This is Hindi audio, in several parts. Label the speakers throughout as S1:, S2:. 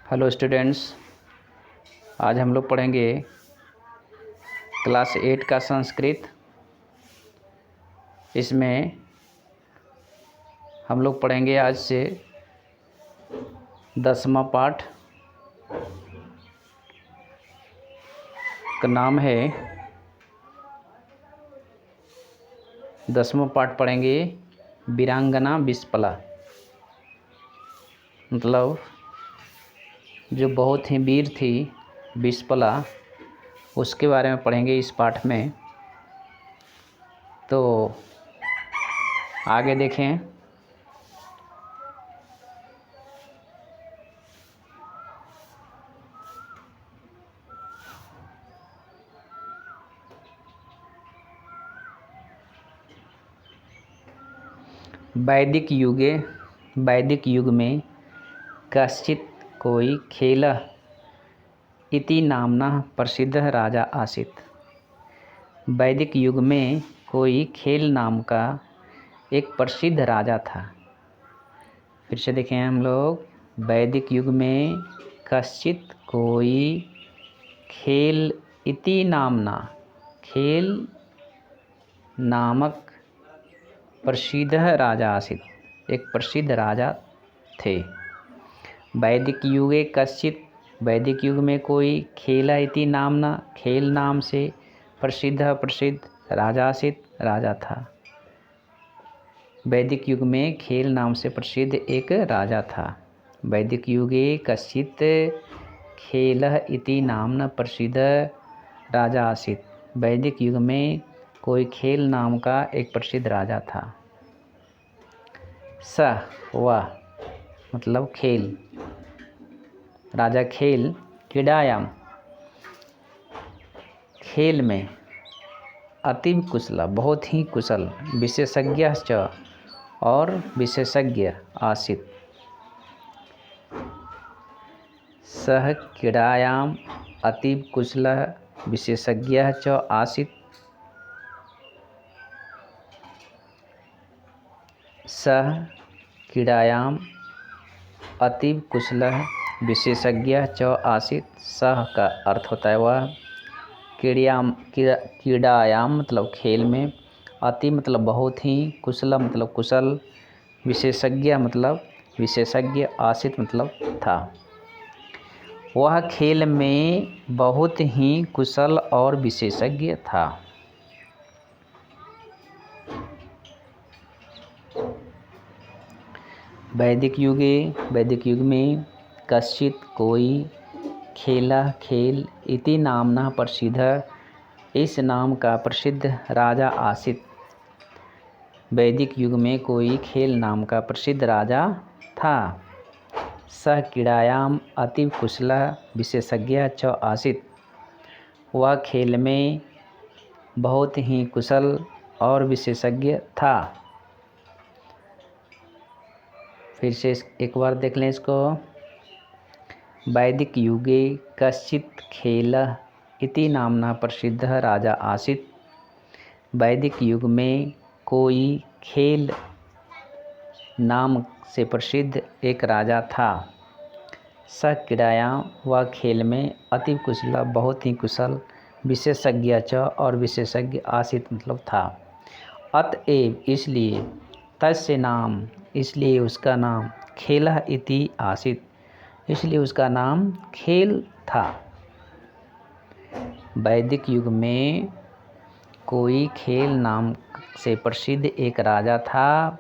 S1: हेलो स्टूडेंट्स, आज हम लोग पढ़ेंगे क्लास 8 का संस्कृत। इसमें हम लोग पढ़ेंगे आज से 10वां पाठ का नाम है 10वां पाठ पढ़ेंगे वीरांगना विस्पला। मतलब जो बहुत ही वीर थी विस्पला, उसके बारे में पढ़ेंगे इस पाठ में। तो आगे देखें। वैदिक युग में कश्चित् कोई खेलः इति नामना प्रसिद्ध राजा आसीत्। वैदिक युग में कोई खेल नाम का एक प्रसिद्ध राजा था। फिर से देखें हम लोग। वैदिक युग में कश्चित् कोई खेल इति नामना, खेल नामक प्रसिद्ध राजा आसीत्, एक प्रसिद्ध राजा थे। वैदिक युगे कश्चित्, वैदिक युग में कोई खेला इति नामना, खेल नाम से प्रसिद्ध राजा आसीत्, राजा था। वैदिक युग में खेल नाम से प्रसिद्ध एक राजा था। वैदिक युगे कश्चित् खेलः इति नामना प्रसिद्ध राजा आसीत्। वैदिक युग में कोई खेल नाम का एक प्रसिद्ध राजा था। सह, वह, मतलब खेल, राजा खेल, क्रीडायाम, खेल में, अतीव कुशल, बहुत ही कुशल, विशेषज्ञ च, और विशेषज्ञ आसीत्। सह क्रीडायाम अतीव कुशल विशेषज्ञ च आसीत्। सह क्रीडायाम अतीव कुशल विशेषज्ञ च आसीत्। सह का अर्थ होता है वह, क्रीडायाम मतलब खेल में, अति मतलब बहुत ही, कुशल मतलब कुशल, विशेषज्ञ मतलब विशेषज्ञ, आसीत् मतलब था। वह खेल में बहुत ही कुशल और विशेषज्ञ था। वैदिक युग में कश्चित् कोई खेलः, खेल, इति नामना प्रसिद्ध, इस नाम का प्रसिद्ध राजा आसीत्। वैदिक युग में कोई खेल नाम का प्रसिद्ध राजा था। सह क्रीडायाम अतीव कुशल विशेषज्ञ च आसीत्। वह खेल में बहुत ही कुशल और विशेषज्ञ था। फिर से एक बार देख लें इसको। वैदिक युगे कश्चित् खेलः इति नामना प्रसिद्ध राजा आसीत्। वैदिक युग में कोई खेल नाम से प्रसिद्ध एक राजा था। स क्रीडायाम, वह खेल में, अति कुशल, बहुत ही कुशल, विशेषज्ञ च, और विशेषज्ञ आसीत् मतलब था। अतएव इसलिए, तस्य नाम, इसलिए उसका नाम, खेलः इति आसीत्, इसलिए उसका नाम खेल था। वैदिक युग में कोई खेल नाम से प्रसिद्ध एक राजा था।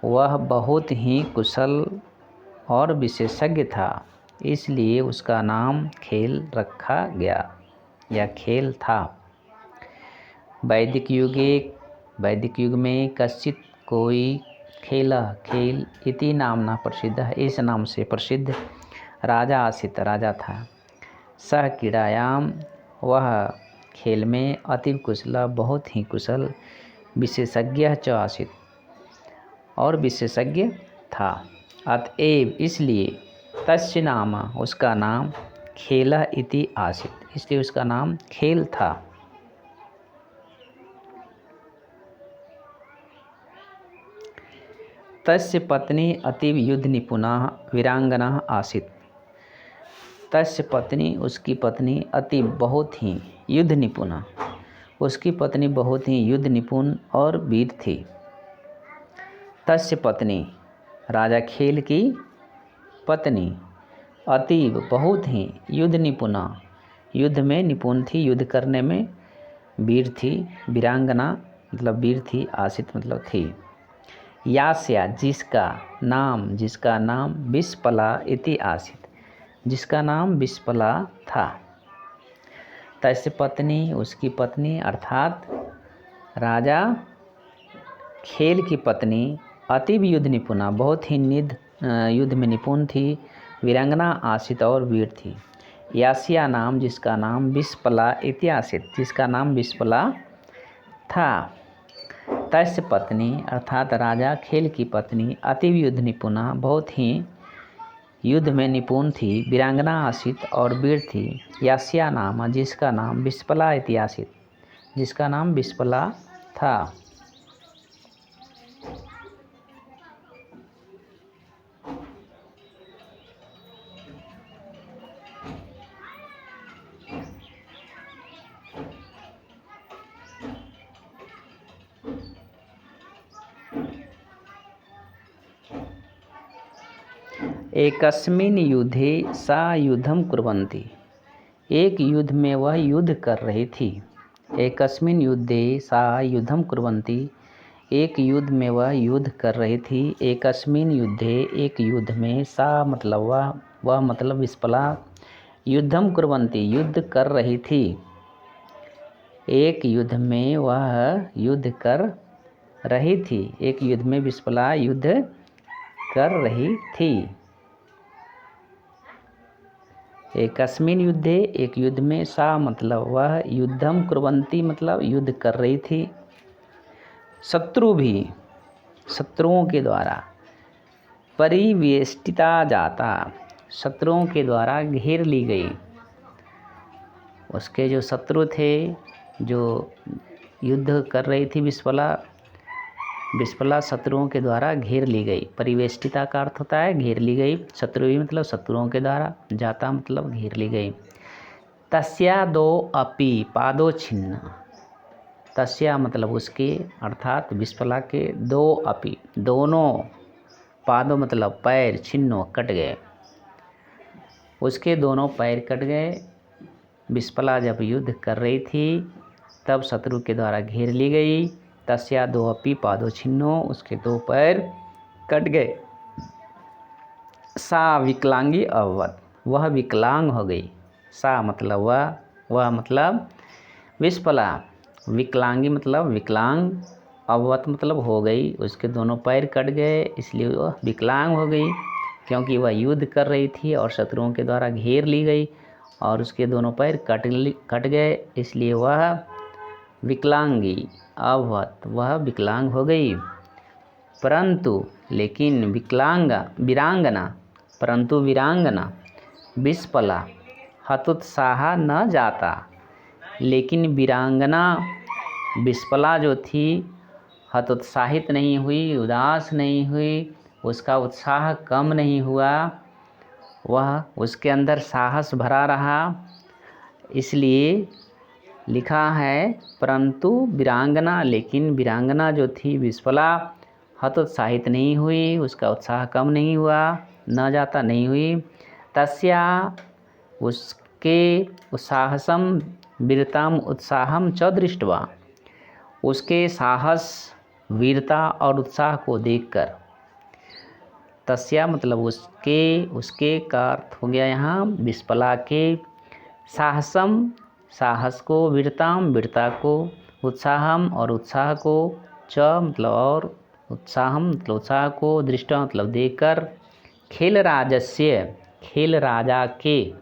S1: वह बहुत ही कुशल और विशेषज्ञ था, इसलिए उसका नाम खेल रखा गया या खेल था। वैदिक युग में कश्चित् कोई खेलः, खेल, इति नामना प्रसिद्ध है, इस नाम से प्रसिद्ध राजा आसीत्, राजा था। सह क्रीडायाम, वह खेल में, अतीव कुशल, बहुत ही कुशल, विशेषज्ञ च आसीत्, और विशेषज्ञ था। अतएव इसलिए, तस्य नाम, उसका नाम, खेलः इति आसीत्, इसलिए उसका नाम खेल था। तस्य पत्नी अतीव युद्ध निपुणा वीरांगना आसीत्। तस्य पत्नी, उसकी पत्नी, अति बहुत ही, युद्ध निपुणा, उसकी पत्नी बहुत ही युद्ध निपुण और वीर थी। तस्य पत्नी, राजा खेल की पत्नी, अतीव बहुत ही, युद्ध निपुणा, युद्ध में निपुण थी, युद्ध करने में वीर थी, वीरांगना मतलब वीर थी, आसित मतलब थी। यास्या जिसका नाम विस्पला इति आसित, जिसका नाम विस्पला था। तस्य पत्नी, उसकी पत्नी अर्थात राजा खेल की पत्नी, अतीव युद्ध निपुणा, बहुत ही युद्ध में निपुण थी, वीरांगना आसित और वीर थी। यास्या नाम, जिसका नाम विस्पला इति आसित, जिसका नाम विस्पला था। तस्य पत्नी अर्थात राजा खेल की पत्नी, अतीव युद्ध निपुणा, बहुत ही युद्ध में निपुण थी, वीरांगना आसित और वीर थी। यास्या नाम, जिसका नाम विस्पला इति आसित, जिसका नाम विस्पला था। एकस्मिन् युद्धे सा युद्धं कुर्वन्ति, एक युद्ध में वह युद्ध कर रही थी। एकस्मिन् युद्धे सा युद्धं कुर्वन्ति, एक युद्ध में वह युद्ध कर रही थी। एकस्मिन् युद्धे, एक युद्ध में, सा मतलब वह मतलब विस्पला, युद्धं कुर्वन्ति युद्ध कर रही थी। एक युद्ध में वह युद्ध कर रही थी, एक युद्ध में विस्पला युद्ध कर रही थी। एकस्मिन् युद्धे, एक युद्ध में, सा मतलब वह, युद्धम कुर्वन्ति मतलब युद्ध कर रही थी। शत्रु भी, शत्रुओं के द्वारा, परिवेष्टिता जाता, शत्रुओं के द्वारा घेर ली गई। उसके जो शत्रु थे, जो युद्ध कर रही थी विस्पला शत्रुओं के द्वारा घेर ली गई। परिवेष्टिता का अर्थ होता है घेर ली गई, शत्रु भी मतलब शत्रुओं के द्वारा, जाता मतलब घेर ली गई। तस्या दो अपि पादो छिन्न, तस्या मतलब उसके अर्थात विस्पला के, दो अपि दोनों, पादों मतलब पैर, छिन्नो कट गए, उसके दोनों पैर कट गए। विस्पला जब युद्ध कर रही थी तब शत्रु के द्वारा घेर ली गई। तस्या दो अपि पादो छिन्नो, उसके दो पैर कट गए। सा विकलांगी अभवत, वह विकलांग हो गई। सा मतलब वह मतलब विस्पला, विकलांगी मतलब विकलांग, अभवत मतलब हो गई, उसके दोनों पैर कट गए, इसलिए वह विकलांग हो गई, क्योंकि वह युद्ध कर रही थी और शत्रुओं के द्वारा घेर ली गई और उसके दोनों पैर कट गए, इसलिए वह विकलांगी अभवत, वह विकलांग हो गई। परंतु लेकिन वीरांगना, परंतु वीरांगना विस्पला हतोत्साह न जाता, लेकिन वीरांगना विस्पला जो थी हतोत्साहित नहीं हुई, उदास नहीं हुई, उसका उत्साह कम नहीं हुआ, वह उसके अंदर साहस भरा रहा। इसलिए लिखा है परंतु वीरांगना, लेकिन वीरांगना जो थी विस्पला हतोत्साहित नहीं हुई, उसका उत्साह कम नहीं हुआ, न जाता नहीं हुई। तस्या उसके साहसम वीरताम उत्साहम च दृष्ट्वा, उसके साहस, वीरता और उत्साह को देखकर, तस्या मतलब उसके का अर्थ हो गया यहाँ विस्पला के, साहसम साहस को, वीरताम वीरता को, उत्साहम और उत्साह को, च मतलब और, उत्साहम मतलब उत्साह को, दृष्टा मतलब देखकर, खेल राजस्य खेल राजा के,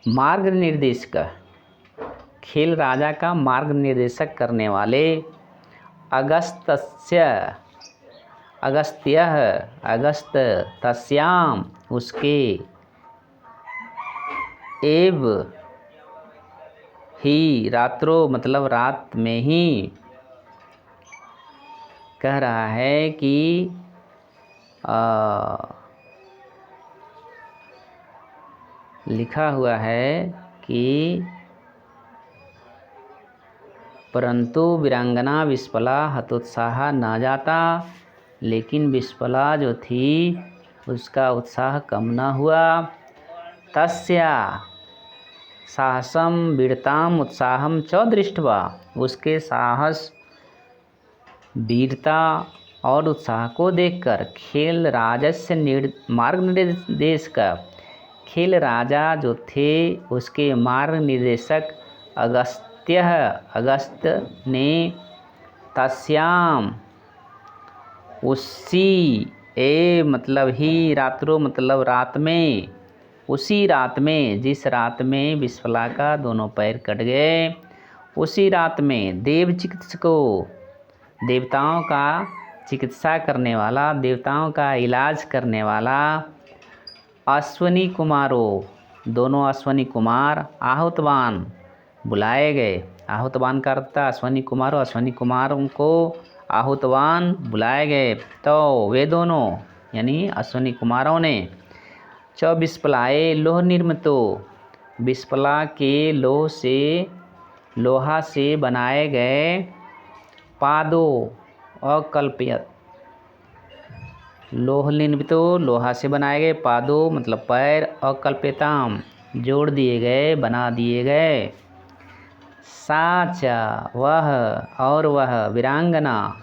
S1: मार्ग निर्देशक, खेल राजा का मार्ग निर्देशक करने वाले, अगस्त तस्याम उसके, एव ही रात्रो मतलब रात में ही, कह रहा है कि लिखा हुआ है कि परंतु वीरांगना विस्पला हतोत्साह ना जाता, लेकिन विस्पला जो थी उसका उत्साह कम न हुआ। तस्या साहसम वीरताम उत्साहम च दृष्ट्वा, उसके साहस वीरता और उत्साह को देखकर खेल राजस्य मार्ग निर्देश का, खेल राजा जो थे उसके मार्ग निर्देशक अगस्त्य ने तस्याम उसी मतलब ही रात्रो मतलब रात में, उसी रात में, जिस रात में विस्फला का दोनों पैर कट गए, उसी रात में देव चिकित्सकों, देवताओं का चिकित्सा करने वाला, देवताओं का इलाज करने वाला अश्वनी कुमारों, दोनों अश्वनी कुमार आहुतवान बुलाए गए। आहुतवान का अर्थ था अश्वनी कुमारों, अश्वनी कुमारों को आहुतवान बुलाए गए। तो वे दोनों यानी अश्वनी कुमारों ने च विस्पलाए लोह निर्मितो, विस्पला के लोहा से बनाए गए पादों अकल्प्यत, लोह निर्मितो लोहा से बनाए गए, पादों मतलब पैर, अकल्प्यताम जोड़ दिए गए, बना दिए गए। साचा वह, और वह वीरांगना,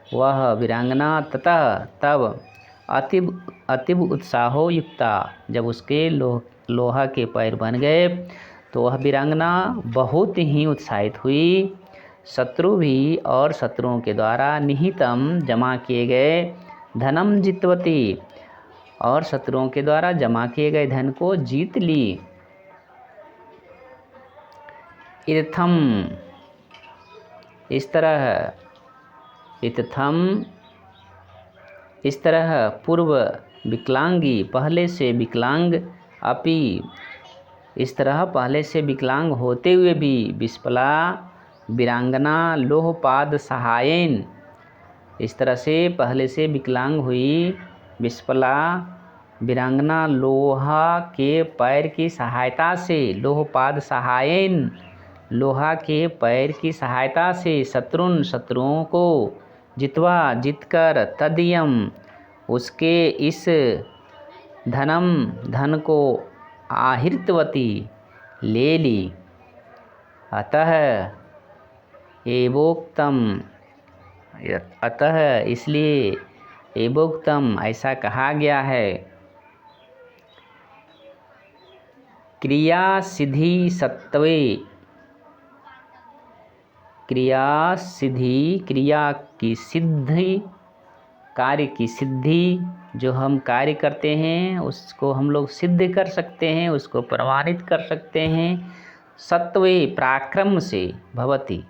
S1: वह वीरांगना ततः तब अतिब उत्साहो युक्ता, जब उसके लोहा के पैर बन गए तो वह वीरांगना बहुत ही उत्साहित हुई। शत्रु भी, और शत्रुओं के द्वारा निहितम जमा किए गए धनम जितवती, और शत्रुओं के द्वारा जमा किए गए धन को जीत ली। इत्थम इस तरह, इत्थम इस तरह पूर्व विकलांगी पहले से विकलांग, अपि इस तरह पहले से विकलांग होते हुए भी विस्पला वीरांगना लोहपाद सहायन, इस तरह से पहले से विकलांग हुई विस्पला वीरांगना लोहा के पैर की सहायता से, लोहपाद सहायन लोहा के पैर की सहायता से शत्रुओं को जीतकर तदयम उसके इस धन को आहृतवती ले ली। अतः इसलिए एवोक्तम ऐसा कहा गया है। क्रिया सिद्धि सत्वे, क्रिया की सिद्धि, कार्य की सिद्धि, जो हम कार्य करते हैं उसको हम लोग सिद्ध कर सकते हैं, उसको प्रमाणित कर सकते हैं। सत्वे पराक्रम से भवति,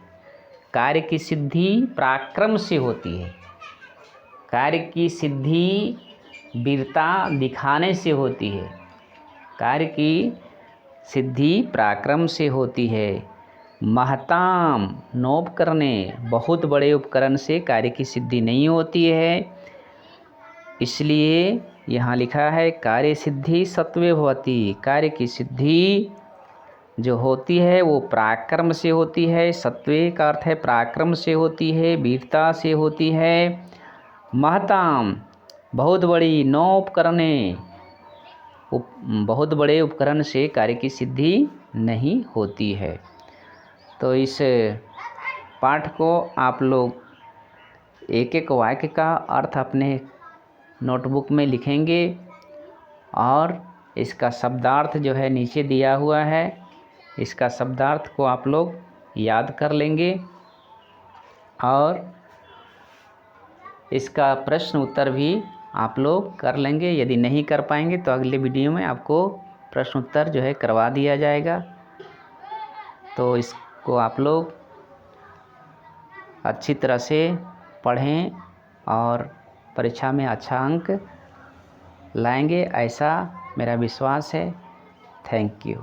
S1: कार्य की सिद्धि पराक्रम से होती है, कार्य की सिद्धि वीरता दिखाने से होती है, कार्य की सिद्धि पराक्रम से होती है। महताम नोपकरणे, बहुत बड़े उपकरण से कार्य की सिद्धि नहीं होती है। इसलिए यहाँ लिखा है कार्य सिद्धि सत्वे भवति, कार्य की सिद्धि जो होती है वो पराक्रम से होती है। सत्वे का अर्थ है पराक्रम से होती है, वीरता से होती है। महताम बहुत बड़ी, नोपकरणे बहुत बड़े उपकरण से कार्य की सिद्धि नहीं होती है। तो इस पाठ को आप लोग एक एक वाक्य का अर्थ अपने नोटबुक में लिखेंगे और इसका शब्दार्थ जो है नीचे दिया हुआ है, इसका शब्दार्थ को आप लोग याद कर लेंगे और इसका प्रश्न उत्तर भी आप लोग कर लेंगे। यदि नहीं कर पाएंगे तो अगले वीडियो में आपको प्रश्न उत्तर जो है करवा दिया जाएगा। तो इसको आप लोग अच्छी तरह से पढ़ें और परीक्षा में अच्छा अंक लाएंगे, ऐसा मेरा विश्वास है। Thank you.